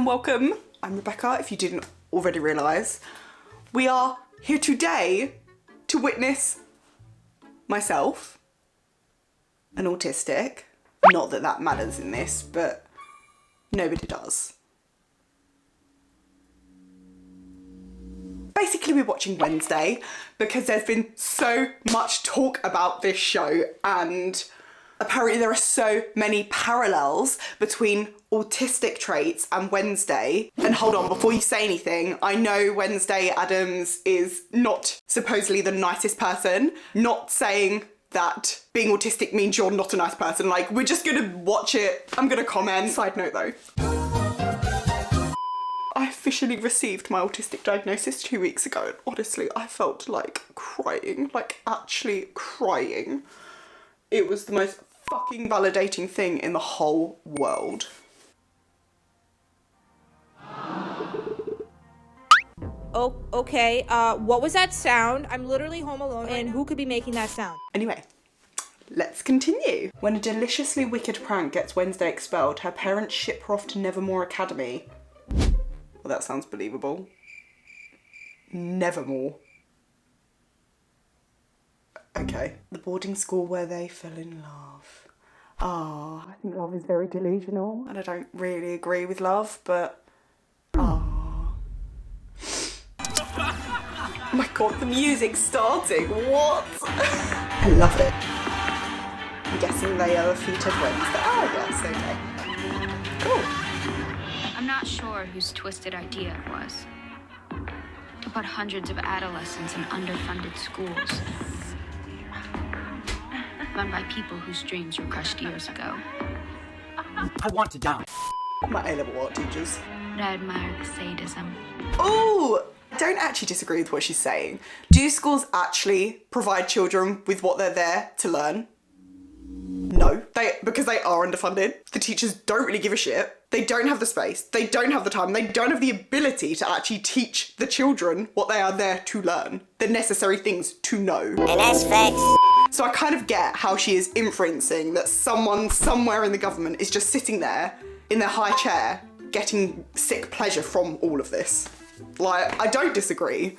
welcome. I'm Rebecca, if you didn't already realise. We are here today to witness myself, an autistic. Not that that matters in this, but nobody does. Basically, we're watching Wednesday because there's been so much talk about this show, and apparently there are so many parallels between autistic traits and Wednesday. And hold on, before you say anything, I know Wednesday Addams is not supposedly the nicest person. Not saying that being autistic means you're not a nice person. Like, we're just gonna watch it. I'm gonna comment. Side note though. I officially received my autistic diagnosis 2 weeks ago, and honestly, I felt like crying, like actually crying. It was the most fucking validating thing in the whole world. Oh, okay. What was that sound? I'm literally home alone, and who could be making that sound? Anyway, let's continue. When a deliciously wicked prank gets Wednesday expelled, her parents ship her off to Nevermore Academy. Well, that sounds believable. Nevermore. Okay. The boarding school where they fell in love. Ah, I think love is very delusional, and I don't really agree with love, but oh my god, the music's starting. What? I love it. I'm guessing they are the featured Wednesday. Oh yes, okay. Cool. I'm not sure whose twisted idea it was to put hundreds of adolescents in underfunded schools, run by people whose dreams were crushed years ago. I want to die. My A-level art teachers. But I admire the sadism. Oh, I don't actually disagree with what she's saying. Do schools actually provide children with what they're there to learn? No, because they are underfunded. The teachers don't really give a shit. They don't have the space. They don't have the time. They don't have the ability to actually teach the children what they are there to learn. The necessary things to know. And that's facts. So I kind of get how she is inferencing that someone somewhere in the government is just sitting there in their high chair getting sick pleasure from all of this. Like, I don't disagree.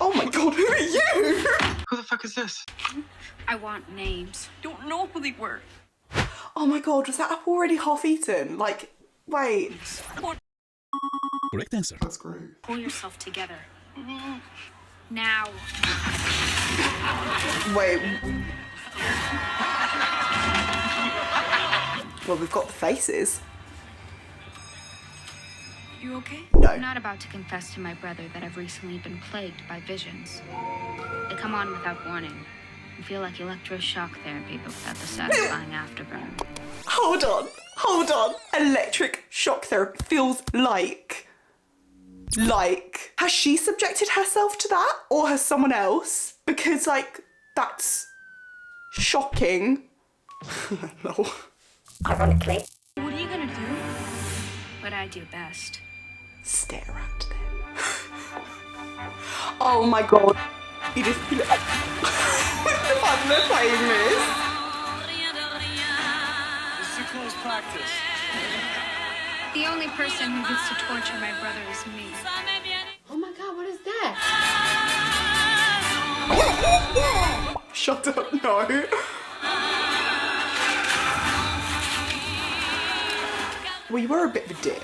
Oh my god, who are you? Who the fuck is this? I want names. Don't know who they were. Oh my god, was that apple already half eaten? Like, wait. Correct answer. That's great. Pull yourself together. Now. Wait. Well, we've got the faces. You okay? No. I'm not about to confess to my brother that I've recently been plagued by visions. They come on without warning and feel like electroshock therapy, but without the satisfying afterburn. Hold on, hold on. Electric shock therapy feels like, has she subjected herself to that, or has someone else? Because, like, that's shocking. No. Ironically. What are you gonna do? What I do best. Stare at them. Oh my god. You just feel it. The fun they're playing this. It's too close practice. The only person who gets to torture my brother is me. Oh my god, what is that? Shut up, no. Well, you were a bit of a dick.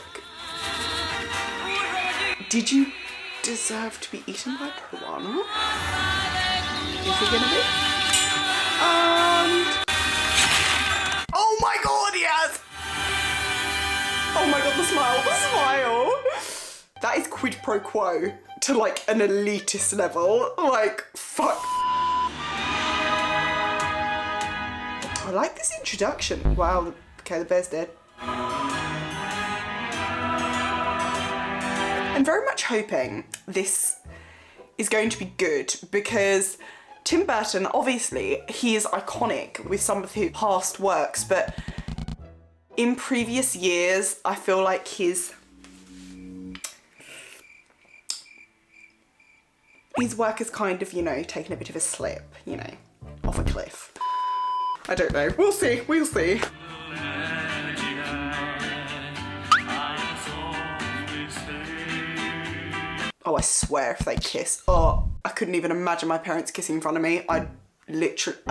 Did you deserve to be eaten by a piranha? Is he gonna be? Oh my god, yes! Oh my god, the smile, the smile! That is quid pro quo to like an elitist level. Like, fuck. I like this introduction. Wow, okay, the bear's dead. I'm very much hoping this is going to be good because Tim Burton, obviously, he is iconic with some of his past works, but in previous years, I feel like his work has kind of, you know, taken a bit of a slip, you know, off a cliff. I don't know. We'll see. We'll see. Oh, I swear if they kiss. Oh, I couldn't even imagine my parents kissing in front of me. I'd tuck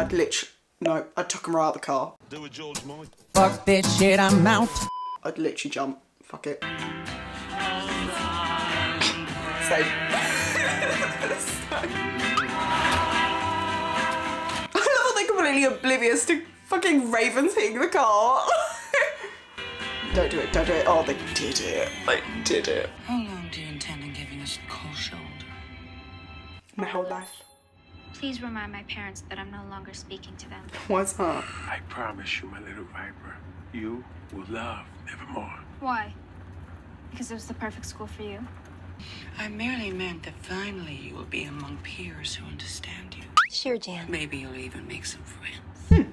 them right out of the car. Do it, George, mama. Fuck this shit, I'm out. I'd literally jump. Fuck it. Same. I love how they're completely oblivious to fucking ravens hitting the car. Don't do it, don't do it. Oh, they did it. They did it. How long do you intend on giving us a cold shoulder? My whole life. Please remind my parents that I'm no longer speaking to them. Why's that? I promise you, my little viper, you will love Nevermore. Why? Because it was the perfect school for you? I merely meant that finally you will be among peers who understand you. Sure, Jan. Maybe you'll even make some friends.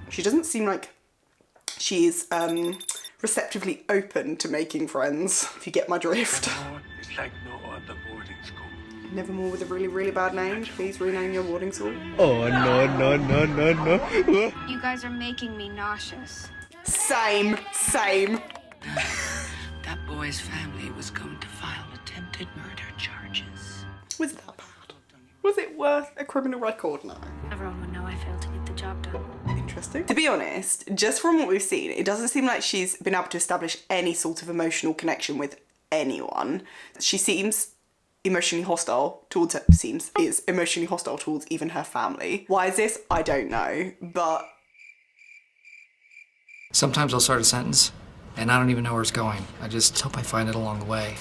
She doesn't seem like she's receptively open to making friends, if you get my drift. Nevermore is like no other boarding school. Nevermore with a really, really bad name. Please rename your boarding school. Oh, no. You guys are making me nauseous. Same. That boy's family was going to file attempted murder charges. Was it that bad? Was it worth a criminal record? No. Everyone would know I failed to get the job done. Interesting. To be honest, just from what we've seen, it doesn't seem like she's been able to establish any sort of emotional connection with anyone. She seems emotionally hostile towards even her family. Why is this? I don't know, but Sometimes I'll start a sentence, and I don't even know where it's going. I just hope I find it along the way.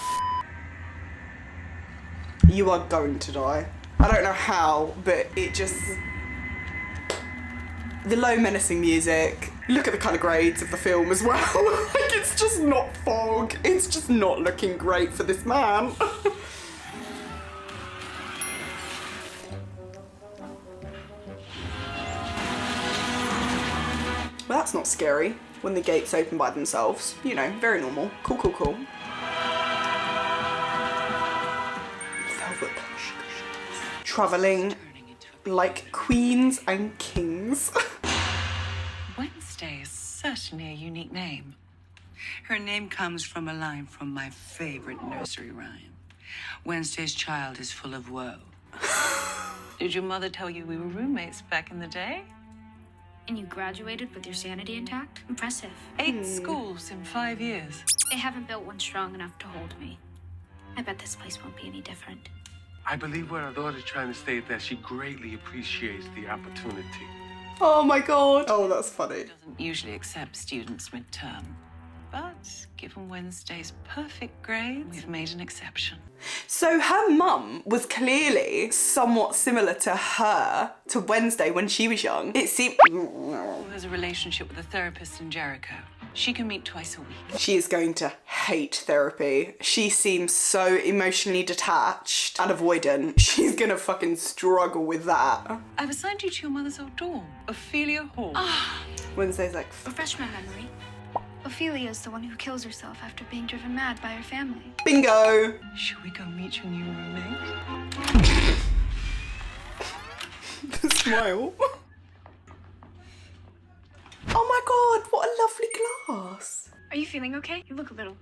you are going to die. I don't know how, but it just... The low menacing music. Look at the colour grades of the film as well. Like, it's just not fog. It's just not looking great for this man. Well, that's not scary when the gates open by themselves. You know, very normal. Cool, cool, cool. Velvet plush cushions. Travelling like queens and kings. Wednesday is certainly a unique name. Her name comes from a line from my favorite nursery rhyme. Wednesday's child is full of woe. Did your mother tell you we were roommates back in the day? And you graduated with your sanity intact? Impressive. 8 schools in 5 years. They haven't built one strong enough to hold me. I bet this place won't be any different. I believe what our daughter's trying to say is that she greatly appreciates the opportunity. Oh my god. Oh, that's funny. Doesn't usually accept students midterm. But given Wednesday's perfect grades, we've made an exception. So her mum was clearly somewhat similar to her, to Wednesday when she was young. It seemed... Who has a relationship with a therapist in Jericho? She can meet twice a week. She is going to hate therapy. She seems so emotionally detached and avoidant. She's gonna fucking struggle with that. I've assigned you to your mother's old dorm, Ophelia Hall. Wednesday's like, Refresh my memory. Ophelia is the one who kills herself after being driven mad by her family. bingo. Should we go meet your new roommate? The smile. Oh my god, what a lovely glass. Are you feeling okay? You look a little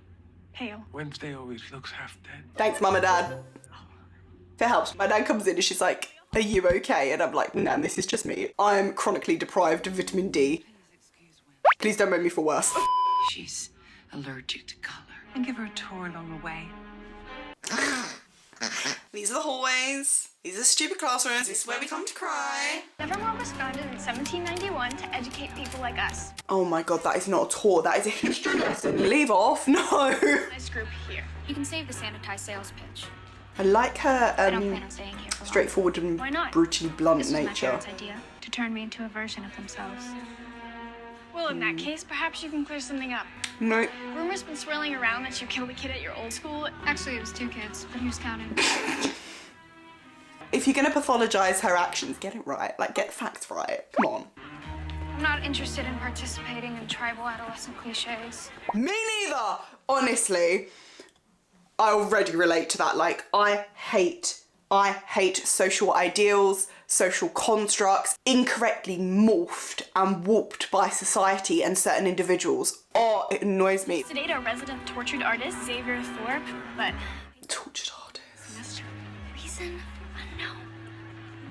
pale. Wednesday always looks half dead. Thanks, Mum and Dad. If it helps, my dad comes in and she's like, are you okay? And I'm like, nah, this is just me. I'm chronically deprived of vitamin D. Please don't make me feel worse. She's allergic to color. And give her a tour along the way. These are the hallways. These are the stupid classrooms. This is where we come to cry. Nevermore was founded in 1791 to educate people like us. Oh my god, that is not a tour. That is a history lesson. Leave off. No. Nice group here. You can save the sanitized sales pitch. I like her I don't plan on staying here for long. straightforward and Why not? brutally blunt This was my nature. parents' idea, to turn me into a version of themselves. Well, in that case, perhaps you can clear something up. No. Rumors been swirling around that you killed a kid at your old school. Actually, it was 2 kids, but who's counting? If you're gonna pathologize her actions, get it right. Like, get facts right. Come on. I'm not interested in participating in tribal adolescent cliches. Me neither! Honestly, I already relate to that. Like, I hate social ideals, social constructs, incorrectly morphed and warped by society and certain individuals. Oh, it annoys me. Sedate our resident tortured artist, Xavier Thorpe, but Tortured person unknown.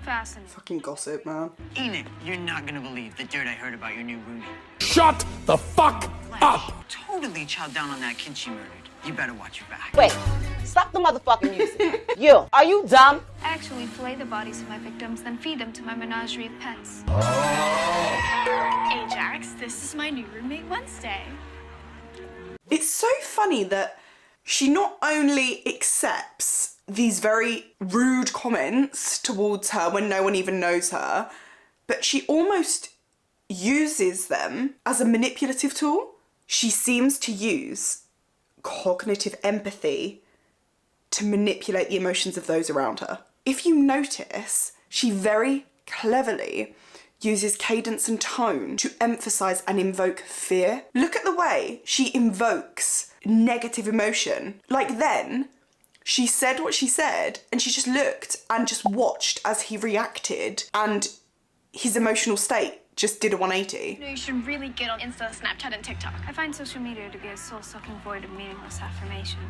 Fascinating. Fucking gossip, man. Enid, you're not gonna believe the dirt I heard about your new roommate. Shut the fuck up! Totally chowed down on that kid she murdered. You better watch your back. Wait, stop the motherfucking music. You, are you dumb? I actually fillet the bodies of my victims, then feed them to my menagerie of pets. Ajax, this is my new roommate Wednesday. It's so funny that she not only accepts these very rude comments towards her when no one even knows her, but she almost uses them as a manipulative tool. She seems to use cognitive empathy to manipulate the emotions of those around her. If you notice, she very cleverly uses cadence and tone to emphasize and invoke fear. Look at the way she invokes negative emotion. Like then, she said what she said and she just looked and just watched as he reacted and his emotional state just did a 180. You should really get on Insta, Snapchat, and TikTok. I find social media to be a soul-sucking void of meaningless affirmation.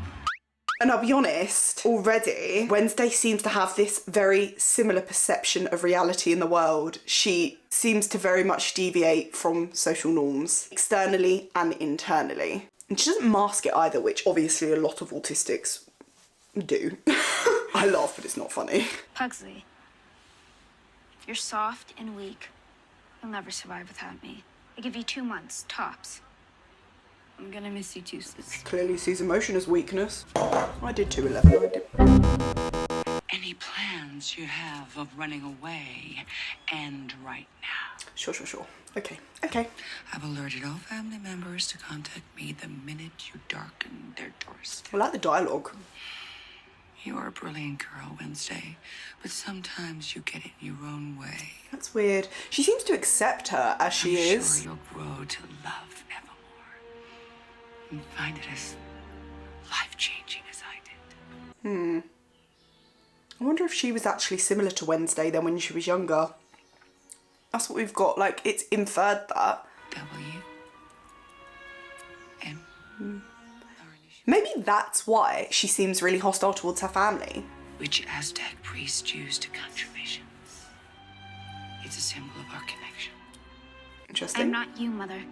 And I'll be honest, already, Wednesday seems to have this very similar perception of reality in the world. She seems to very much deviate from social norms, externally and internally. And she doesn't mask it either, which obviously a lot of autistics do. I laugh, but it's not funny. Pugsley, you're soft and weak. You'll never survive without me. I give you 2 months, tops. I'm gonna miss you too, sis. Clearly sees emotion as weakness. I did too, 11. I did. Any plans you have of running away, and right now? Sure. Okay. I've alerted all family members to contact me the minute you darken their doors. I like the dialogue. You are a brilliant girl, Wednesday, but sometimes you get in your own way. That's weird. She seems to accept her as she is. I'm sure you'll grow to love Evermore and find it as life-changing as I did. I wonder if she was actually similar to Wednesday then when she was younger. That's what we've got, like, it's inferred that. W-M. Maybe that's why she seems really hostile towards her family. Which Aztec priest used to conjure visions. It's a symbol of our connection. Interesting. I'm not you, Mother.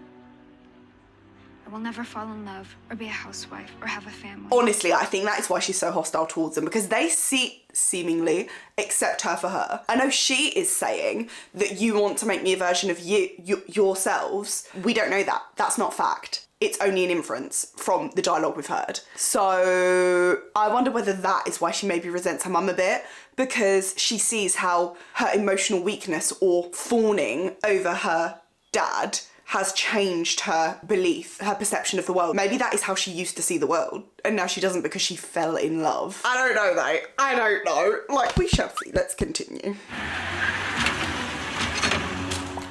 I will never fall in love or be a housewife or have a family. Honestly, I think that is why she's so hostile towards them, because they seemingly accept her for her. I know she is saying that you want to make me a version of yourselves. We don't know that. That's not fact. It's only an inference from the dialogue we've heard. So I wonder whether that is why she maybe resents her mum a bit, because she sees how her emotional weakness or fawning over her dad has changed her belief, her perception of the world. Maybe that is how she used to see the world, and now she doesn't because she fell in love. I don't know though. I don't know. Like, we shall see. Let's continue.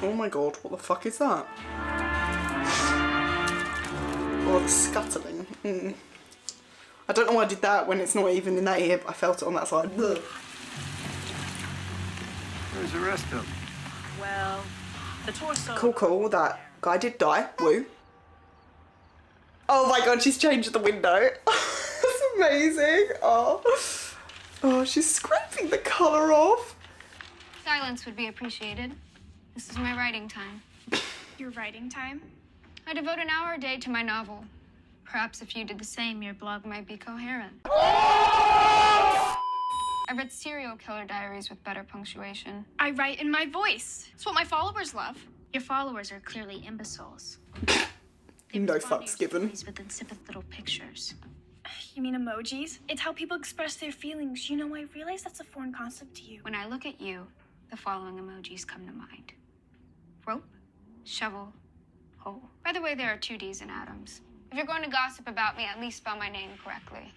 Oh my god, what the fuck is that? Oh, the scuttling. I don't know why I did that when it's not even in that ear, but I felt it on that side. Ugh. Where's the rest of them? Well, the torso. Cool. That guy did die. Woo. Oh my god, she's changed the window. That's amazing. Oh, she's scraping the colour off. Silence would be appreciated. This is my writing time. Your writing time? I devote an hour a day to my novel. Perhaps if you did the same, your blog might be coherent. I read serial killer diaries with better punctuation. I write in my voice. It's what my followers love. Your followers are clearly imbeciles. No fucks given. With insipid little pictures. You mean emojis? It's how people express their feelings. You know, I realize that's a foreign concept to you. When I look at you, the following emojis come to mind. Rope, shovel, hole. By the way, there are 2 D's in atoms. If you're going to gossip about me, at least spell my name correctly.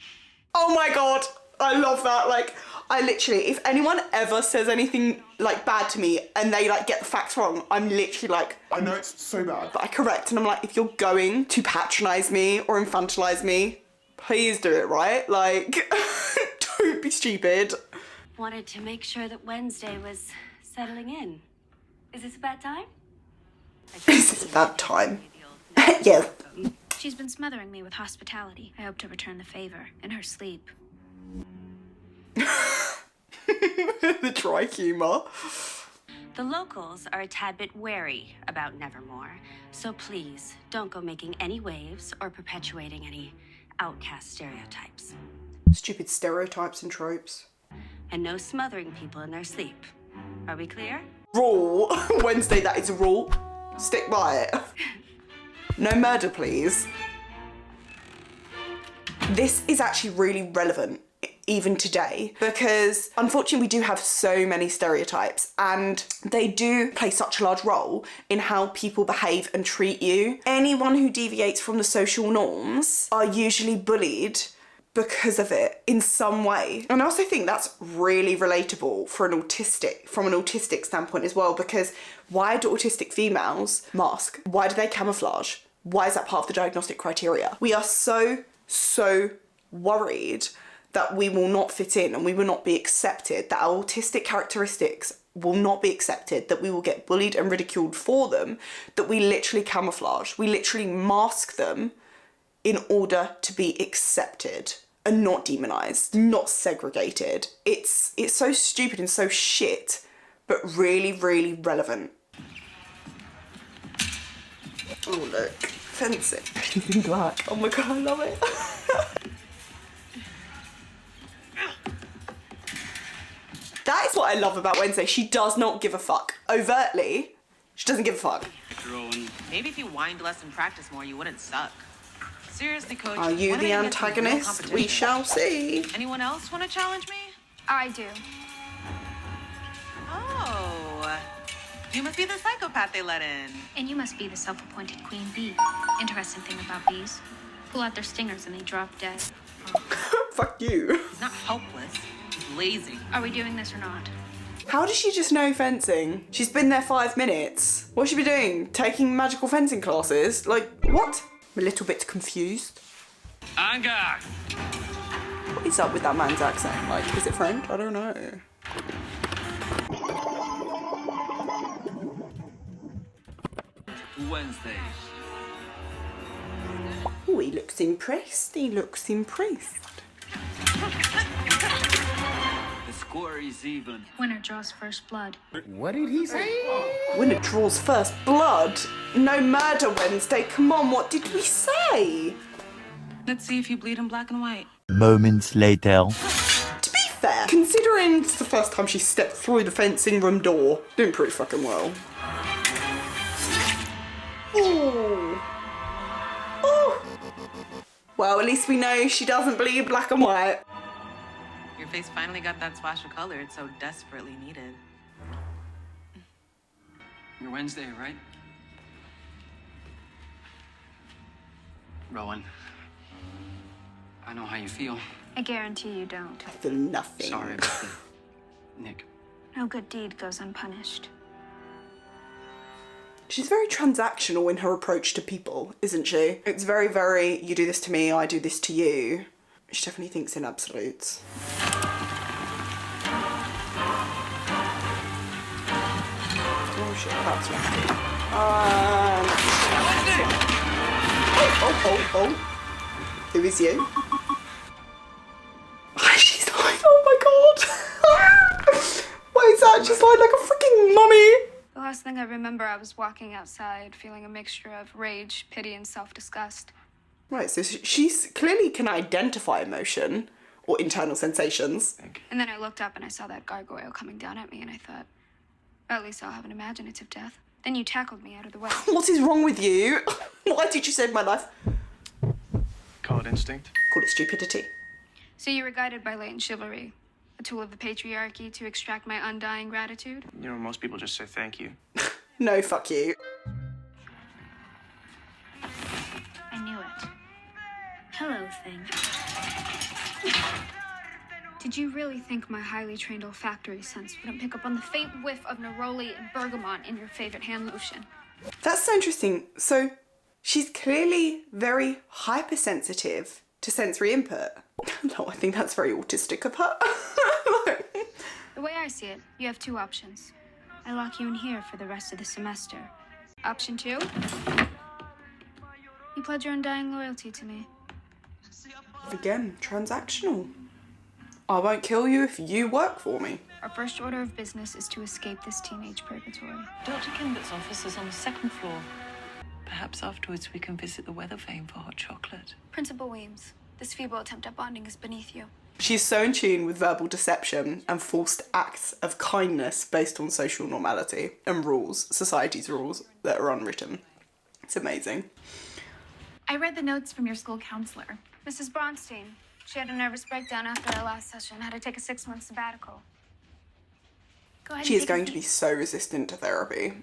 Oh my god, I love that. Like, I literally, if anyone ever says anything like bad to me and they like get the facts wrong, I'm literally like, I know it's so bad, but I correct, and I'm like, if you're going to patronize me or infantilize me, please do it right. Like, don't be stupid. Wanted to make sure that Wednesday was settling in. Is this a bad time? Is this a bad time? Yes. She's been smothering me with hospitality. I hope to return the favor in her sleep. The dry humour. The locals are a tad bit wary about Nevermore, so please don't go making any waves or perpetuating any outcast stereotypes. Stupid stereotypes and tropes. And no smothering people in their sleep. Are we clear? Rule. Wednesday, that is a rule. Stick by it. No murder, please. This is actually really relevant even today because unfortunately we do have so many stereotypes and they do play such a large role in how people behave and treat you. Anyone who deviates from the social norms are usually bullied because of it in some way. And I also think that's really relatable from an autistic standpoint as well, because why do autistic females mask? Why do they camouflage? Why is that part of the diagnostic criteria? We are so worried that we will not fit in and we will not be accepted, that our autistic characteristics will not be accepted, that we will get bullied and ridiculed for them, that we literally camouflage, we literally mask them in order to be accepted and not demonized, not segregated. It's so stupid and so shit, but really, really relevant. Oh look, fencing. She's in black. Oh my god, I love it. That is what I love about Wednesday. She does not give a fuck. Overtly, she doesn't give a fuck. Maybe if you whined less and practiced more, you wouldn't suck. Seriously, Coach. Are you the antagonist? We shall see. Anyone else want to challenge me? I do. Oh, you must be the psychopath they let in. And you must be the self-appointed queen bee. Interesting thing about bees. Pull out their stingers and they drop dead. Fuck you. He's not helpless. He's lazy. Are we doing this or not? How does she just know fencing? She's been there 5 minutes. What's she be doing? Taking magical fencing classes? Like, what? I'm a little bit confused. Anger! What is up with that man's accent? Like, is it French? I don't know. Wednesday. Oh, he looks impressed. He looks impressed. The score is even. Winner draws first blood. What did he say? Winner draws first blood. No murder Wednesday. Come on, what did we say? Let's see if you bleed in black and white. Moments later. To be fair, considering it's the first time she stepped through the fencing room door, doing pretty fucking well. Ooh. Ooh. Well, at least we know she doesn't bleed black and white. Your face finally got that splash of color it's so desperately needed. You're Wednesday, right? Rowan, I know how you feel. I guarantee you don't. I feel nothing. Sorry about it, Nick. No good deed goes unpunished. She's very transactional in her approach to people, isn't she? It's very, very, you do this to me, I do this to you. She definitely thinks in absolutes. Oh shit, that's lucky. Oh. Who is you? She's like, oh my god. What is that? She's like a freaking mummy. The last thing I remember, I was walking outside feeling a mixture of rage, pity, and self-disgust. Right, so she's clearly can identify emotion or internal sensations. And then I looked up and I saw that gargoyle coming down at me and I thought, well, at least I'll have an imaginative death. Then you tackled me out of the way. What is wrong with you? Why did you save my life? Call it instinct. Call it stupidity. So you were guided by latent chivalry, a tool of the patriarchy to extract my undying gratitude? You know, most people just say thank you. No, fuck you. I knew it. Hello, thing. Did you really think my highly trained olfactory sense wouldn't pick up on the faint whiff of neroli and bergamot in your favorite hand lotion? That's so interesting. So she's clearly very hypersensitive to sensory input. No, I think that's very autistic of her. The way I see it, you have two options. I lock you in here for the rest of the semester. Option 2, you pledge your undying loyalty to me. Again, transactional. I won't kill you if you work for me. Our first order of business is to escape this teenage purgatory. Dr. Kimbert's office is on the 2nd floor. Perhaps afterwards we can visit the weather vane for hot chocolate. Principal Weems, this feeble attempt at bonding is beneath you. She's so in tune with verbal deception and forced acts of kindness based on social normality and rules, society's rules that are unwritten. It's amazing. I read the notes from your school counselor. Mrs. Bronstein. She had a nervous breakdown after our last session, had to take a 6-month sabbatical. Go ahead. She is going to be so resistant to therapy.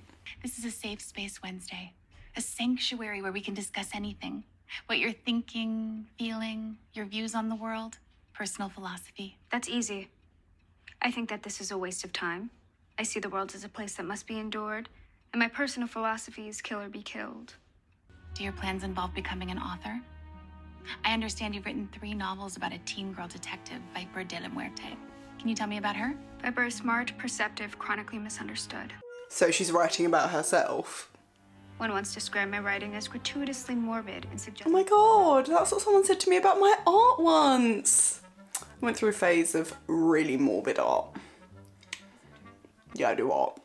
This is a safe space Wednesday. A sanctuary where we can discuss anything. What you're thinking, feeling, your views on the world, personal philosophy. That's easy. I think that this is a waste of time. I see the world as a place that must be endured, and my personal philosophy is kill or be killed. Do your plans involve becoming an author? I understand you've written 3 novels about a teen girl detective, 𝑊𝐸𝐷𝐸𝐿. Can you tell me about her? Viper is smart, perceptive, chronically misunderstood. So she's writing about herself. One once described my writing as gratuitously morbid and suggested— Oh my god, that's what someone said to me about my art once. I went through a phase of really morbid art. Yeah, I do art.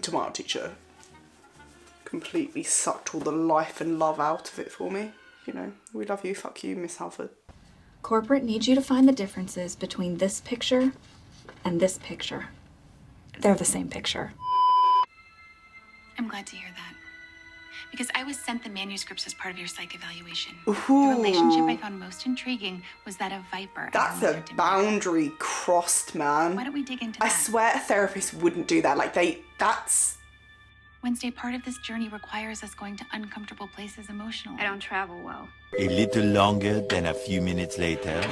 To my art teacher. Completely sucked all the life and love out of it for me. You know, we love you, fuck you, Miss Halford. Corporate needs you to find the differences between this picture and this picture. They're the same picture. I'm glad to hear that. Because I was sent the manuscripts as part of your psych evaluation. Ooh. The relationship I found most intriguing was that of Viper. That's a boundary crossed, man. Why don't we dig into I that? swear a therapist wouldn't do that. Like, that's... Wednesday, part of this journey requires us going to uncomfortable places emotionally. I don't travel well. A little longer than a few minutes later.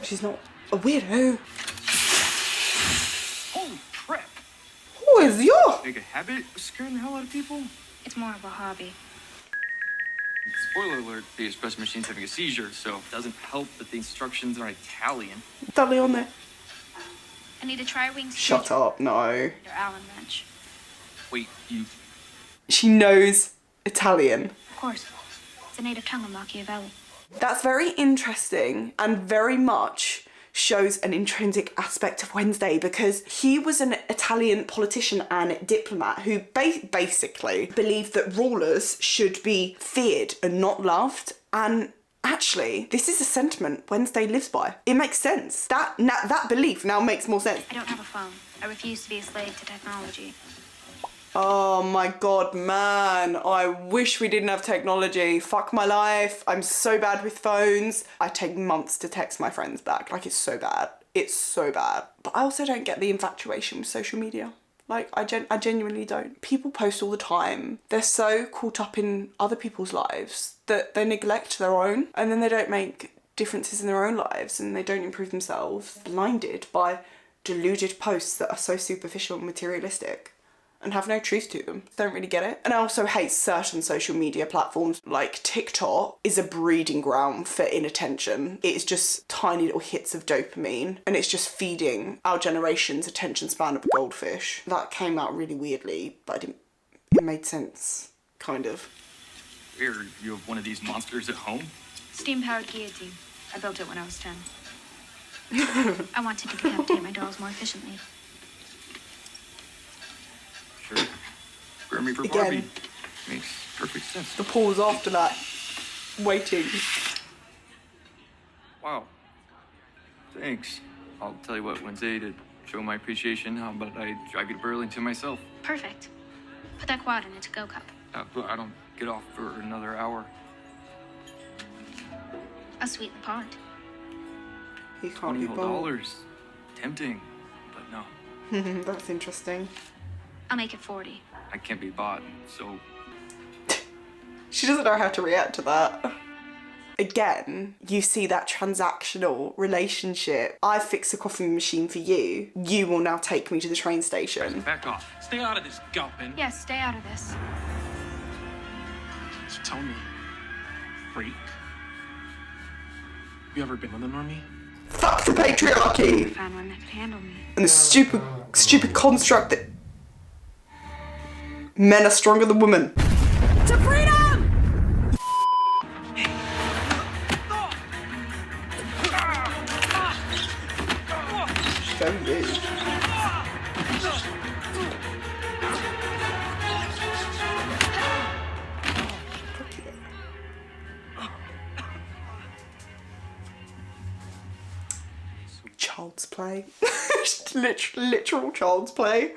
She's not a weirdo. Holy crap! Who is you? Make a habit of scaring the hell out of people? It's more of a hobby. Spoiler alert, the espresso machine's having a seizure, so it doesn't help that the instructions are Italian. Italiano. I need to try wings. Shut up, no. Your Allen wrench. Wait, you... She knows Italian. Of course. It's a native tongue of Machiavelli. That's very interesting and very much shows an intrinsic aspect of Wednesday, because he was an Italian politician and diplomat who basically believed that rulers should be feared and not loved. And actually, this is a sentiment Wednesday lives by. It makes sense. That belief now makes more sense. I don't have a phone. I refuse to be a slave to technology. Oh my god, man. I wish we didn't have technology. Fuck my life. I'm so bad with phones. I take months to text my friends back. Like, it's so bad. It's so bad. But I also don't get the infatuation with social media. Like, I genuinely don't. People post all the time. They're so caught up in other people's lives that they neglect their own, and then they don't make differences in their own lives, and they don't improve themselves. Blinded by deluded posts that are so superficial and materialistic and have no truth to them. Don't really get it. And I also hate certain social media platforms, like TikTok is a breeding ground for inattention. It's just tiny little hits of dopamine, and it's just feeding our generation's attention span of a goldfish. That came out really weirdly, but it made sense, kind of. Weird, you have one of these monsters at home? Steam-powered guillotine. I built it when I was 10. I wanted to decapitate my dolls more efficiently. Sure. Grammy for Again. Barbie. Makes perfect sense. The pause after that. Waiting. Wow. Thanks. I'll tell you what, Wednesday, to show my appreciation, how about I drive you to Burlington myself? Perfect. Put that quad in a to-go cup. But I don't get off for another hour. I'll sweeten the pot. He can't be $20 bold. Tempting, but no. That's interesting. I'll make it 40. I can't be bought, so... She doesn't know how to react to that. Again, you see that transactional relationship. I fix a coffee machine for you. You will now take me to the train station. Back off. Stay out of this, Galpin. Yes, stay out of this. Tell me, freak, you ever been with a normie? Fuck the patriarchy! I found one that could handle me. And the stupid construct that men are stronger than women. To freedom! Go you. Child's play. Literal child's play.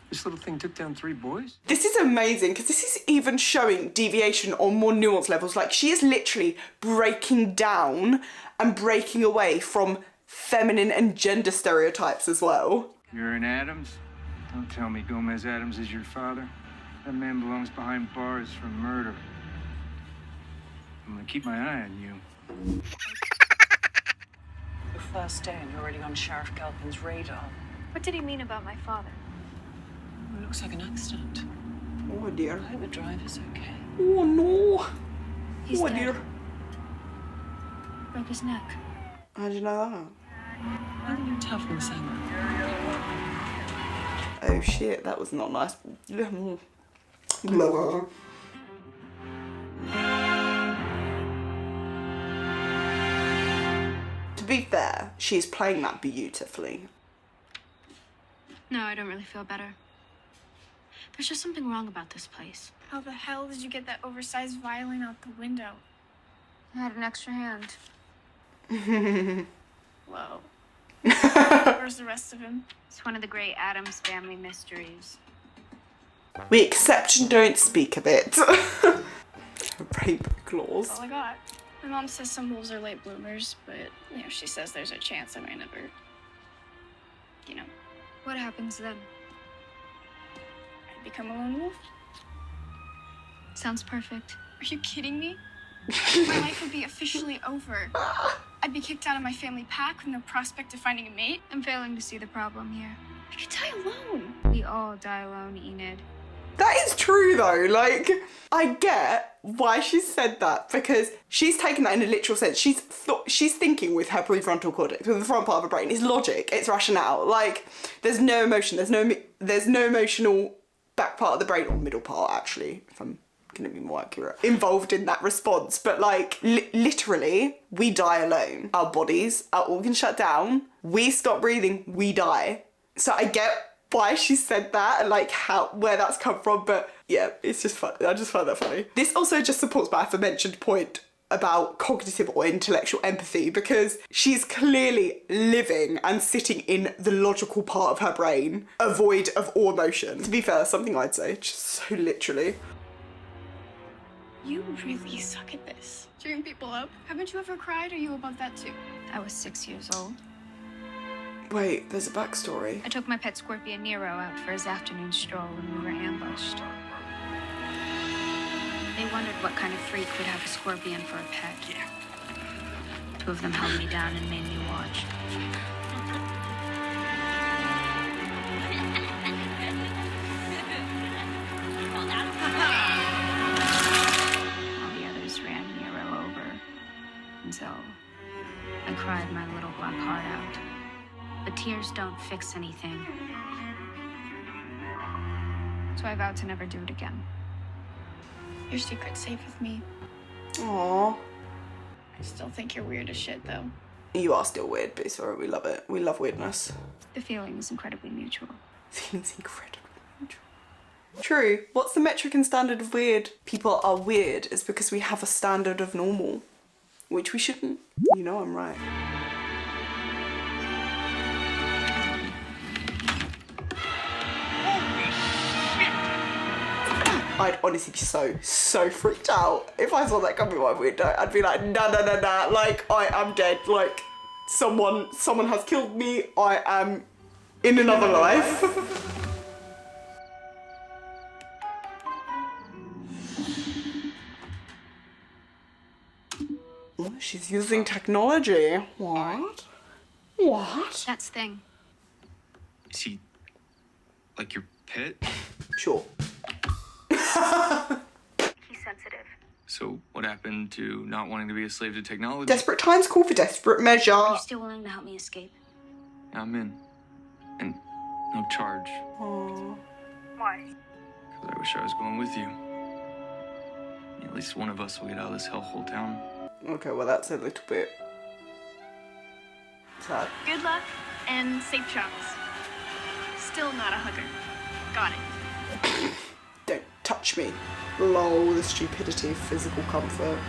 This little thing took down 3 boys? This is amazing because this is even showing deviation on more nuanced levels. Like, she is literally breaking down and breaking away from feminine and gender stereotypes as well. You're an Adams? Don't tell me Gomez Adams is your father. That man belongs behind bars for murder. I'm gonna keep my eye on you. Your first day and you're already on Sheriff Galpin's radar. What did he mean about my father? It looks like an accident. Oh dear. I hope the driver's okay. Oh no. He's oh dead. dear. Broke his neck. How'd you know that? How do you tough and sing? Oh shit, that was not nice. To be fair, she's playing that beautifully. No, I don't really feel better. There's just something wrong about this place. How the hell did you get that oversized violin out the window? I had an extra hand. Whoa. Where's the rest of him? It's one of the great Addams family mysteries. We accept and don't speak of it. Rape claws. That's all I got. My mom says some wolves are late bloomers, but, you know, she says there's a chance I might never, you know. What happens then? I become a lone wolf? Sounds perfect. Are you kidding me? My life would be officially over. I'd be kicked out of my family pack with no prospect of finding a mate. I'm failing to see the problem here. I could die alone. We all die alone, Enid. That is true though, like, I get why she said that because she's taken that in a literal sense. She's thinking with her prefrontal cortex, with the front part of her brain. It's logic, it's rationale. Like, there's no emotion, there's no emotional back part of the brain, or middle part actually, if I'm gonna be more accurate, involved in that response. But like, literally, we die alone. Our bodies, our organs shut down, we stop breathing, we die. So I get why she said that and like where that's come from, but yeah, it's just fun. I just find that funny. This also just supports my aforementioned point about cognitive or intellectual empathy, because she's clearly living and sitting in the logical part of her brain, void of all emotion. To be fair, something I'd say, just so literally. You really suck at this. Cheering people up. Haven't you ever cried? Are you above that too? I was 6 years old. Wait, there's a backstory. I took my pet scorpion Nero out for his afternoon stroll when we were ambushed. They wondered what kind of freak would have a scorpion for a pet. Yeah. 2 of them held me down and made me watch. All the others ran Nero over until I cried my little black heart out. But tears don't fix anything. So I vowed to never do it again. Your secret's safe with me. Aww. I still think you're weird as shit, though. You are still weird, but sorry, we love it. We love weirdness. The feeling is incredibly mutual. Feeling's incredibly mutual. True. What's the metric and standard of weird? People are weird is because we have a standard of normal, which we shouldn't. You know I'm right. I'd honestly be so freaked out if I saw that coming my window. I'd be like, nah, like, I am dead. Like, someone has killed me. I am in another life. Oh, she's using technology. What? What? That's Thing. Is he like your pet? Sure. He's sensitive. So what happened to not wanting to be a slave to technology? Desperate times call for desperate measure. Are you still willing to help me escape? I'm in. And no charge. Aww. Why? Because I wish I was going with you. At least one of us will get out of this hellhole town. Okay, well that's a little bit sad. Good luck and safe travels. Still not a hugger. Got it. Don't touch me. Lol, the stupidity of physical comfort.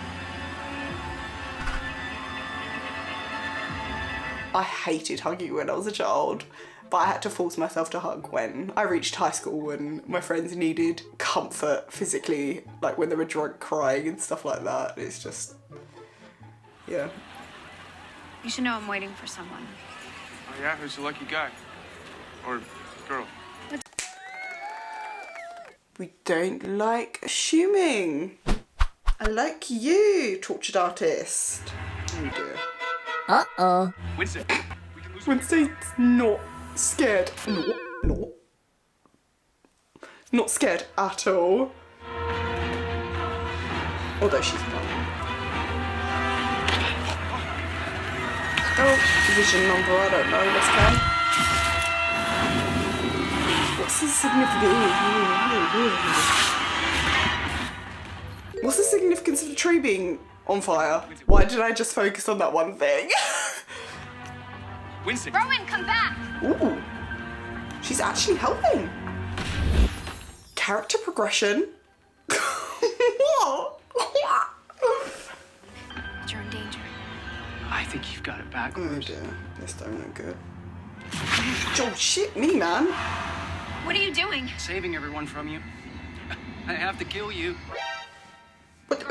I hated hugging when I was a child, but I had to force myself to hug when I reached high school and my friends needed comfort physically, like when they were drunk crying and stuff like that. It's just, yeah. You should know I'm waiting for someone. Oh yeah, who's the lucky guy? Or girl? We don't like assuming. I like you, tortured artist. Oh dear. Uh-oh. Wednesday. Wednesday's not scared. Not scared at all. Although she's not. Oh, division number, I don't know, let's go. What's the significance? What's the significance of the tree being on fire? Why did I just focus on that one thing? Winston. Rowan, come back! Ooh, she's actually helping. Character progression. What? You're in danger. I think you've got it Oh backwards. dear, this don't look good. Oh shit, me man. What are you doing? Saving everyone from you. I have to kill you. What?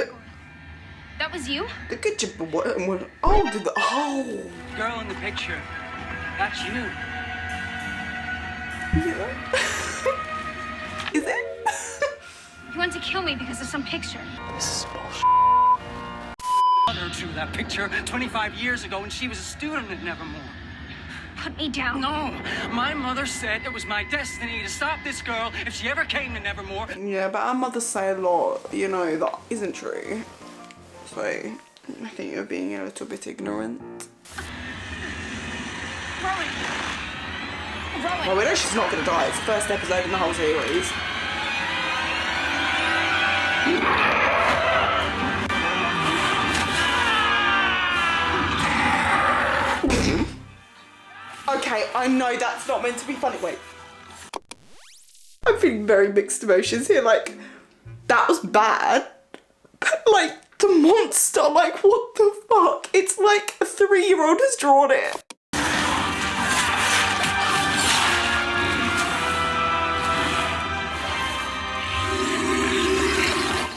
That was you? The good job. What? Oh, oh. Girl in the picture. That's you. Yeah. Is it? You want to kill me because of some picture. This is bullshit. Mother drew that picture 25 years ago when she was a student at Nevermore. Put me down. No, my mother said it was my destiny to stop this girl if she ever came to Nevermore. Yeah, but our mothers say a lot, you know, that isn't true. So, I think you're being a little bit ignorant. Rowan! Rowan! Well, we know she's not going to die. It's the first episode in the whole series. Okay, I know that's not meant to be funny. Wait. I'm feeling very mixed emotions here. Like, that was bad. But, like, the monster, like, what the fuck? It's like a 3-year-old has drawn it.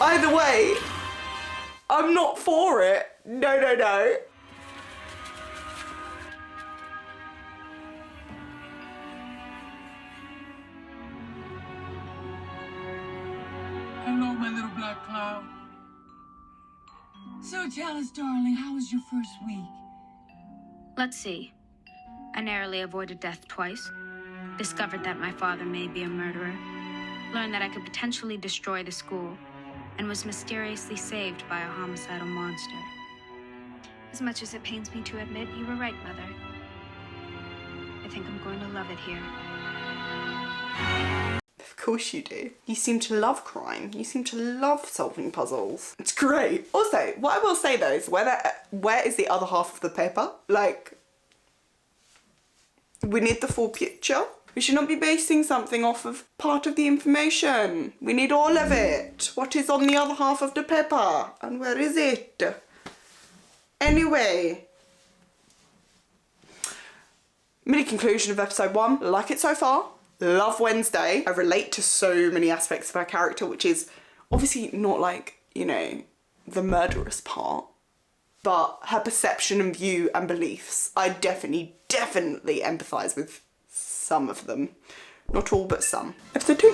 Either way, I'm not for it. No, no, no. Hello, my little black cloud. So tell us, darling, how was your first week? Let's see. I narrowly avoided death twice. Discovered that my father may be a murderer. Learned that I could potentially destroy the school. And was mysteriously saved by a homicidal monster. As much as it pains me to admit, you were right, Mother. I think I'm going to love it here. Of course you do. You seem to love crime. You seem to love solving puzzles. It's great. Also, what I will say though is where is the other half of the paper? Like, we need the full picture. We should not be basing something off of part of the information. We need all of it. What is on the other half of the paper? And where is it? Anyway. Mini conclusion of episode 1. Like it so far. Love Wednesday. I relate to so many aspects of her character, which is obviously not like, you know, the murderous part, but her perception and view and beliefs. I definitely empathise with some of them. Not all, but some. Episode 2.